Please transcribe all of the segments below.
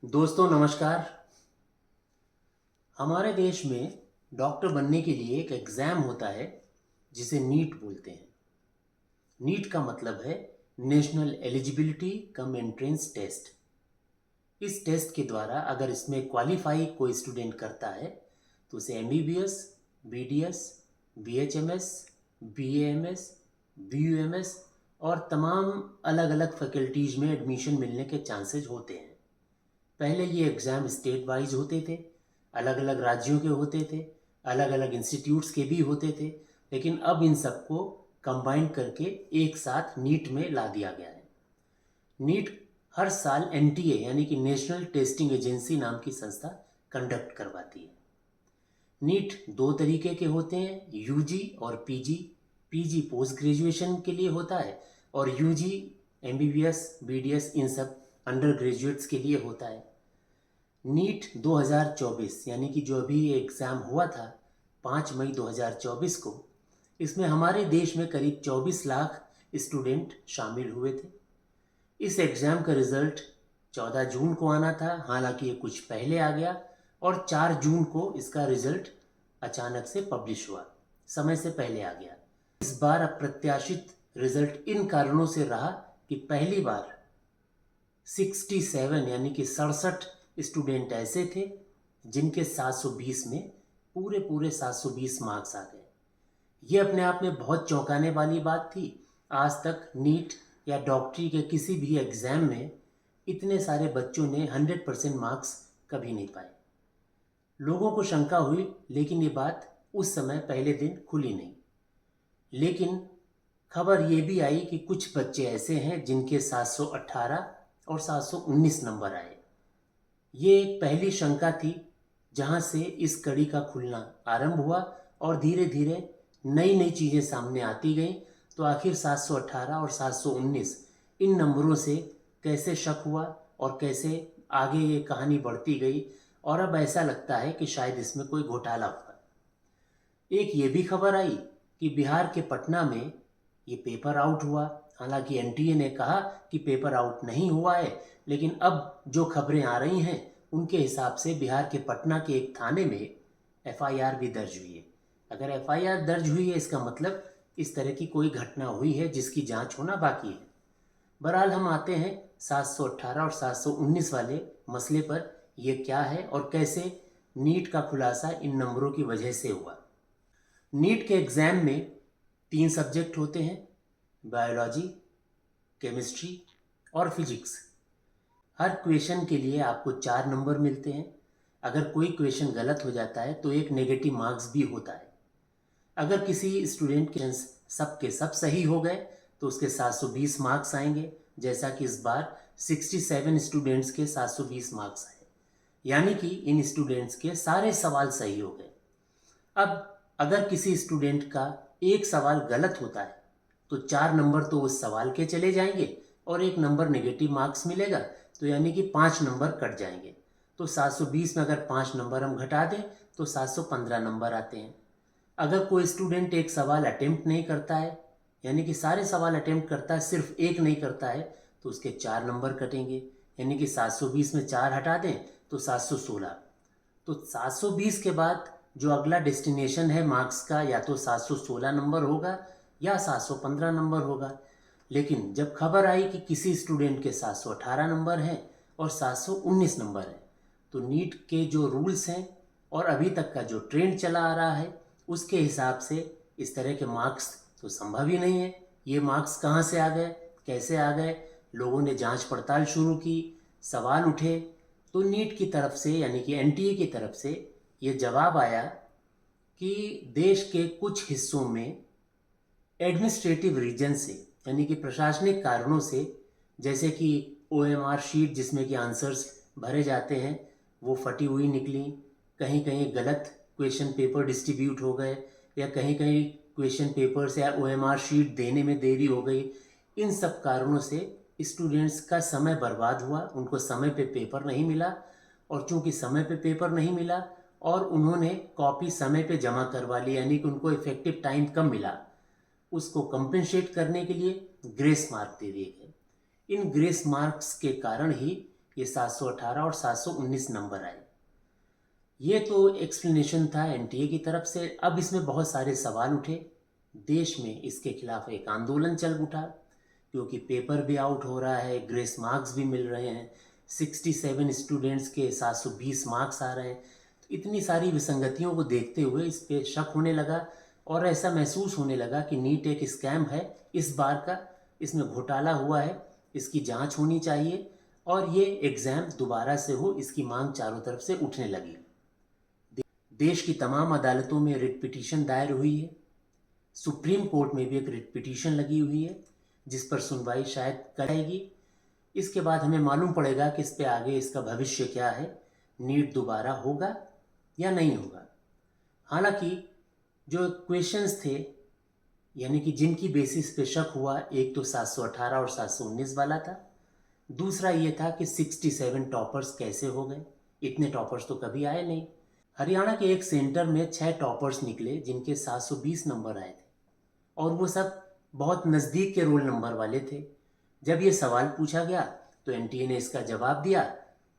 दोस्तों नमस्कार। हमारे देश में डॉक्टर बनने के लिए एक एग्ज़ाम होता है जिसे नीट बोलते हैं। नीट का मतलब है national eligibility cum entrance test. इस टेस्ट के द्वारा अगर इसमें क्वालिफाई कोई स्टूडेंट करता है तो उसे MBBS, BDS, BHMS, BAMS, BUMS और तमाम अलग अलग फैकल्टीज़ में एडमिशन मिलने के चांसेस होते हैं। पहले ये एग्ज़ाम स्टेट वाइज होते थे, अलग अलग राज्यों के होते थे, अलग अलग इंस्टीट्यूट्स के भी होते थे, लेकिन अब इन सबको कंबाइन करके एक साथ नीट में ला दिया गया है। नीट हर साल एनटीए यानी कि नेशनल टेस्टिंग एजेंसी नाम की संस्था कंडक्ट करवाती है। नीट दो तरीके के होते हैं, यूजी और पीजी। पीजी पोस्ट ग्रेजुएशन के लिए होता है और यूजी एमबीबीएस, बीडीएस इन सब अंडर ग्रेजुएट्स के लिए होता है। नीट 2024 यानी कि जो अभी एग्ज़ाम हुआ था 5 मई 2024 को, इसमें हमारे देश में करीब 24 लाख स्टूडेंट शामिल हुए थे। इस एग्ज़ाम का रिज़ल्ट 14 जून को आना था, हालांकि ये कुछ पहले आ गया और 4 जून को इसका रिज़ल्ट अचानक से पब्लिश हुआ, समय से पहले आ गया। इस बार अप्रत्याशित रिज़ल्ट इन कारणों से रहा कि पहली बार 67 यानी कि 67 स्टूडेंट ऐसे थे जिनके 720 में पूरे 720 मार्क्स आ गए। ये अपने आप में बहुत चौंकाने वाली बात थी। आज तक नीट या डॉक्टरी के किसी भी एग्ज़ाम में इतने सारे बच्चों ने 100% मार्क्स कभी नहीं पाए। लोगों को शंका हुई, लेकिन ये बात उस समय पहले दिन खुली नहीं। लेकिन खबर ये भी आई कि कुछ बच्चे ऐसे हैं जिनके 718 और 719 नंबर आए। ये एक पहली शंका थी जहां से इस कड़ी का खुलना आरंभ हुआ और धीरे धीरे नई नई चीज़ें सामने आती गईं। तो आखिर 718 और 719 इन नंबरों से कैसे शक हुआ और कैसे आगे ये कहानी बढ़ती गई, और अब ऐसा लगता है कि शायद इसमें कोई घोटाला हुआ। एक ये भी खबर आई कि बिहार के पटना में ये पेपर आउट हुआ। हालांकि एनटीए ने कहा कि पेपर आउट नहीं हुआ है, लेकिन अब जो खबरें आ रही हैं उनके हिसाब से बिहार के पटना के एक थाने में एफआईआर भी दर्ज हुई है। अगर एफआईआर दर्ज हुई है इसका मतलब इस तरह की कोई घटना हुई है जिसकी जांच होना बाकी है। बहरहाल हम आते हैं 718 और 719 वाले मसले पर। यह क्या है और कैसे नीट का खुलासा इन नंबरों की वजह से हुआ। नीट के एग्ज़ाम में 3 सब्जेक्ट होते हैं, बायोलॉजी, केमिस्ट्री और फिजिक्स। हर क्वेश्चन के लिए आपको 4 नंबर मिलते हैं। अगर कोई क्वेश्चन गलत हो जाता है तो एक नेगेटिव मार्क्स भी होता है। अगर किसी स्टूडेंट के सब के सब सही हो गए तो उसके 720 मार्क्स आएंगे, जैसा कि इस बार 67 स्टूडेंट्स के 720 मार्क्स आए, यानी कि इन स्टूडेंट्स के सारे सवाल सही हो गए। अब अगर किसी स्टूडेंट का एक सवाल गलत होता है तो 4 नंबर तो उस सवाल के चले जाएंगे और एक नंबर नेगेटिव मार्क्स मिलेगा, तो यानी कि 5 नंबर कट जाएंगे। तो 720 में अगर 5 नंबर हम घटा दें तो 715 नंबर आते हैं। अगर कोई स्टूडेंट एक सवाल अटेम्प्ट नहीं करता है, यानी कि सारे सवाल अटेम्प्ट करता है सिर्फ एक नहीं करता है, तो उसके 4 नंबर कटेंगे, यानी कि 720 में 4 हटा दें तो 716। तो 720 के बाद जो अगला डेस्टिनेशन है मार्क्स का, या तो 716 नंबर होगा या 715 नंबर होगा। लेकिन जब खबर आई कि किसी स्टूडेंट के 718 नंबर हैं और 719 नंबर हैं, तो नीट के जो रूल्स हैं और अभी तक का जो ट्रेंड चला आ रहा है उसके हिसाब से इस तरह के मार्क्स तो संभव ही नहीं है। ये मार्क्स कहाँ से आ गए, कैसे आ गए? लोगों ने जांच पड़ताल शुरू की, सवाल उठे, तो नीट की तरफ से यानी कि एनटीए की तरफ से ये जवाब आया कि देश के कुछ हिस्सों में एडमिनिस्ट्रेटिव रीजन से यानी कि प्रशासनिक कारणों से, जैसे कि ओएमआर शीट जिसमें कि आंसर्स भरे जाते हैं वो फटी हुई निकली, कहीं कहीं गलत क्वेश्चन पेपर डिस्ट्रीब्यूट हो गए, या कहीं कहीं क्वेश्चन पेपर्स या ओएमआर शीट देने में देरी हो गई। इन सब कारणों से स्टूडेंट्स का समय बर्बाद हुआ, उनको समय पे पेपर नहीं मिला, और चूंकि समय पे पेपर नहीं मिला और उन्होंने कॉपी समय पे जमा करवा ली, यानी कि उनको इफेक्टिव टाइम कम मिला, उसको कंपेंसेट करने के लिए ग्रेस मार्क दे दिए गए। इन ग्रेस मार्क्स के कारण ही ये 718 और 719 नंबर आए। ये तो एक्सप्लेनेशन था एनटीए की तरफ से। अब इसमें बहुत सारे सवाल उठे। देश में इसके खिलाफ एक आंदोलन चल उठा, क्योंकि पेपर भी आउट हो रहा है, ग्रेस मार्क्स भी मिल रहे हैं, 67 स्टूडेंट्स के 720 मार्क्स आ रहे हैं। तो इतनी सारी विसंगतियों को देखते हुए इस पे शक होने लगा और ऐसा महसूस होने लगा कि नीट एक स्कैम है, इस बार का इसमें घोटाला हुआ है, इसकी जांच होनी चाहिए और ये एग्ज़ाम दोबारा से हो, इसकी मांग चारों तरफ से उठने लगी। देश की तमाम अदालतों में रिट पिटीशन दायर हुई है। सुप्रीम कोर्ट में भी एक रिट पिटीशन लगी हुई है जिस पर सुनवाई शायद कराएगी। इसके बाद हमें मालूम पड़ेगा कि इस पे आगे इसका भविष्य क्या है, नीट दोबारा होगा या नहीं होगा। हालांकि जो क्वेश्चंस थे, यानी कि जिनकी बेसिस पे शक हुआ, एक तो 718 और 719 वाला था, दूसरा ये था कि 67 टॉपर्स कैसे हो गए, इतने टॉपर्स तो कभी आए नहीं। हरियाणा के एक सेंटर में 6 टॉपर्स निकले जिनके 720 नंबर आए थे और वो सब बहुत नज़दीक के रोल नंबर वाले थे। जब ये सवाल पूछा गया तो एनटीए ने इसका जवाब दिया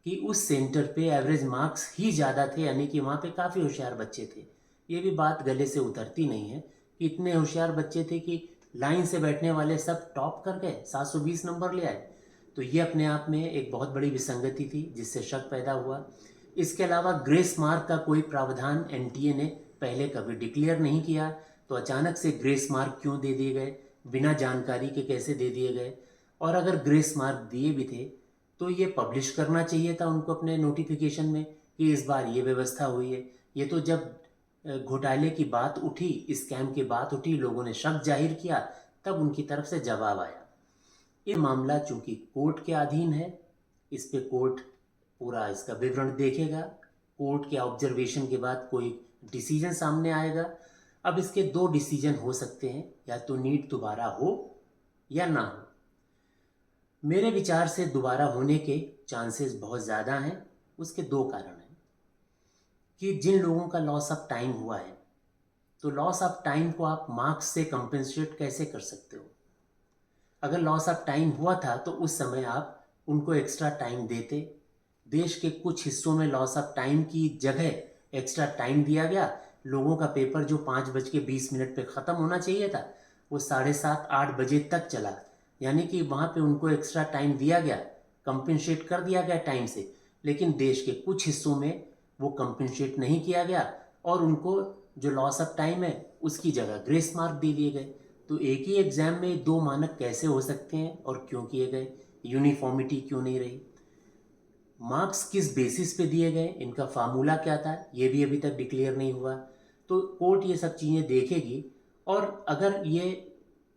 कि उस सेंटर पे एवरेज मार्क्स ही ज़्यादा थे, यानी कि वहाँ पे काफ़ी होशियार बच्चे थे। ये भी बात गले से उतरती नहीं है कि इतने होशियार बच्चे थे कि लाइन से बैठने वाले सब टॉप कर गए, 720 नंबर ले आए। तो ये अपने आप में एक बहुत बड़ी विसंगति थी जिससे शक पैदा हुआ। इसके अलावा ग्रेस मार्क का कोई प्रावधान एनटीए ने पहले कभी डिक्लेयर नहीं किया, तो अचानक से ग्रेस मार्क क्यों दे दिए गए, बिना जानकारी के कैसे दे दिए गए। और अगर ग्रेस मार्क दिए भी थे तो ये पब्लिश करना चाहिए था उनको अपने नोटिफिकेशन में कि इस बार ये व्यवस्था हुई है। ये तो जब घोटाले की बात उठी, स्कैम की बात उठी, लोगों ने शक जाहिर किया, तब उनकी तरफ से जवाब आया। ये मामला चूंकि कोर्ट के अधीन है, इस पे कोर्ट पूरा इसका विवरण देखेगा। कोर्ट के ऑब्जर्वेशन के बाद कोई डिसीजन सामने आएगा। अब इसके 2 डिसीजन हो सकते हैं, या तो नीट दोबारा हो या ना हो। मेरे विचार से दोबारा होने के चांसेस बहुत ज़्यादा हैं। उसके 2 कारण हैं कि जिन लोगों का लॉस ऑफ टाइम हुआ है, तो लॉस ऑफ टाइम को आप मार्क्स से कंपेंसेट कैसे कर सकते हो। अगर लॉस ऑफ टाइम हुआ था तो उस समय आप उनको एक्स्ट्रा टाइम देते। देश के कुछ हिस्सों में लॉस ऑफ टाइम की जगह एक्स्ट्रा टाइम दिया गया। लोगों का पेपर जो 5:20 पे ख़त्म होना चाहिए था, वो 7:30-8 बजे तक चला, यानी कि वहाँ पे उनको एक्स्ट्रा टाइम दिया गया, कंपेंसेट कर दिया गया टाइम से। लेकिन देश के कुछ हिस्सों में वो कंपेंसेट नहीं किया गया और उनको जो लॉस ऑफ टाइम है उसकी जगह ग्रेस मार्क दे दिए गए। तो एक ही एग्ज़ाम में 2 मानक कैसे हो सकते हैं और क्यों किए गए, यूनिफॉर्मिटी क्यों नहीं रही, मार्क्स किस बेसिस पे दिए गए, इनका फार्मूला क्या था, ये भी अभी तक डिक्लेयर नहीं हुआ। तो कोर्ट ये सब चीज़ें देखेगी और अगर ये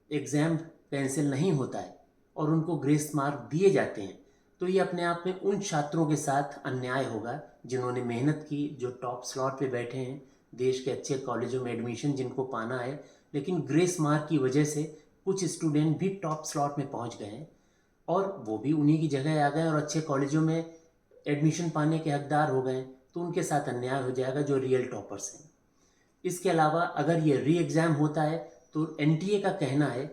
एग्ज़ाम कैंसिल नहीं होता है और उनको ग्रेस मार्क दिए जाते हैं तो ये अपने आप में उन छात्रों के साथ अन्याय होगा जिन्होंने मेहनत की, जो टॉप स्लॉट पे बैठे हैं, देश के अच्छे कॉलेजों में एडमिशन जिनको पाना है, लेकिन ग्रेस मार्क की वजह से कुछ स्टूडेंट भी टॉप स्लॉट में पहुंच गए हैं और वो भी उन्हीं की जगह आ गए और अच्छे कॉलेजों में एडमिशन पाने के हकदार हो गए। तो उनके साथ अन्याय हो जाएगा जो रियल टॉपर्स हैं। इसके अलावा अगर ये री एग्ज़ाम होता है तो एनटीए का कहना है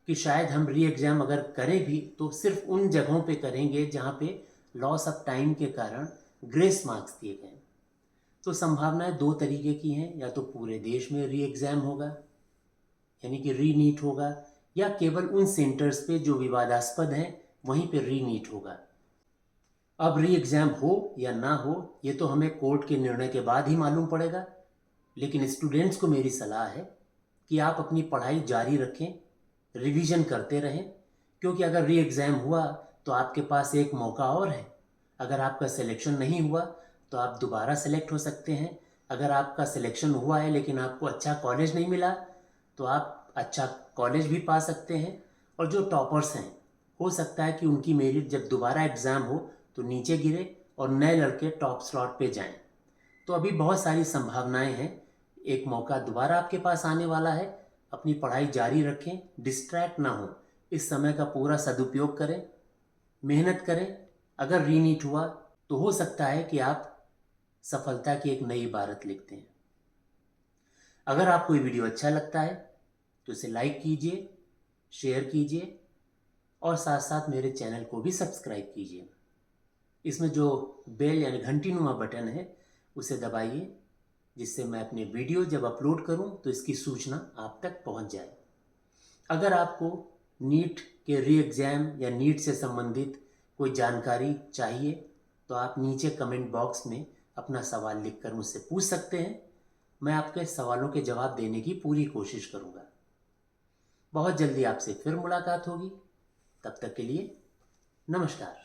कि शायद हम री एग्ज़ाम अगर करें भी तो सिर्फ उन जगहों पे करेंगे जहाँ पे लॉस ऑफ टाइम के कारण ग्रेस मार्क्स दिए गए। तो संभावनाएं 2 तरीके की हैं, या तो पूरे देश में री एग्ज़ाम होगा यानी कि री नीट होगा, या केवल उन सेंटर्स पे जो विवादास्पद हैं वहीं पे री नीट होगा। अब री एग्ज़ाम हो या ना हो ये तो हमें कोर्ट के निर्णय के बाद ही मालूम पड़ेगा, लेकिन स्टूडेंट्स को मेरी सलाह है कि आप अपनी पढ़ाई जारी रखें, रिवीजन करते रहें, क्योंकि अगर री एग्ज़ाम हुआ तो आपके पास एक मौका और है। अगर आपका सिलेक्शन नहीं हुआ तो आप दोबारा सेलेक्ट हो सकते हैं। अगर आपका सिलेक्शन हुआ है लेकिन आपको अच्छा कॉलेज नहीं मिला तो आप अच्छा कॉलेज भी पा सकते हैं। और जो टॉपर्स हैं, हो सकता है कि उनकी मेरिट जब दोबारा एग्ज़ाम हो तो नीचे गिरे और नए लड़के टॉप स्लॉट पे जाएं। तो अभी बहुत सारी संभावनाएं हैं, एक मौका दोबारा आपके पास आने वाला है। अपनी पढ़ाई जारी रखें, डिस्ट्रैक्ट ना हो, इस समय का पूरा सदुपयोग करें, मेहनत करें। अगर रीनीट हुआ तो हो सकता है कि आप सफलता की एक नई इबारत लिखते हैं। अगर आपको ये वीडियो अच्छा लगता है तो इसे लाइक कीजिए, शेयर कीजिए और साथ साथ मेरे चैनल को भी सब्सक्राइब कीजिए। इसमें जो बेल यानी घंटीनुमा बटन है उसे दबाइए, जिससे मैं अपने वीडियो जब अपलोड करूं तो इसकी सूचना आप तक पहुंच जाए। अगर आपको नीट के री एग्ज़ाम या नीट से संबंधित कोई जानकारी चाहिए तो आप नीचे कमेंट बॉक्स में अपना सवाल लिखकर मुझसे पूछ सकते हैं। मैं आपके सवालों के जवाब देने की पूरी कोशिश करूंगा। बहुत जल्दी आपसे फिर मुलाकात होगी। तब तक के लिए नमस्कार।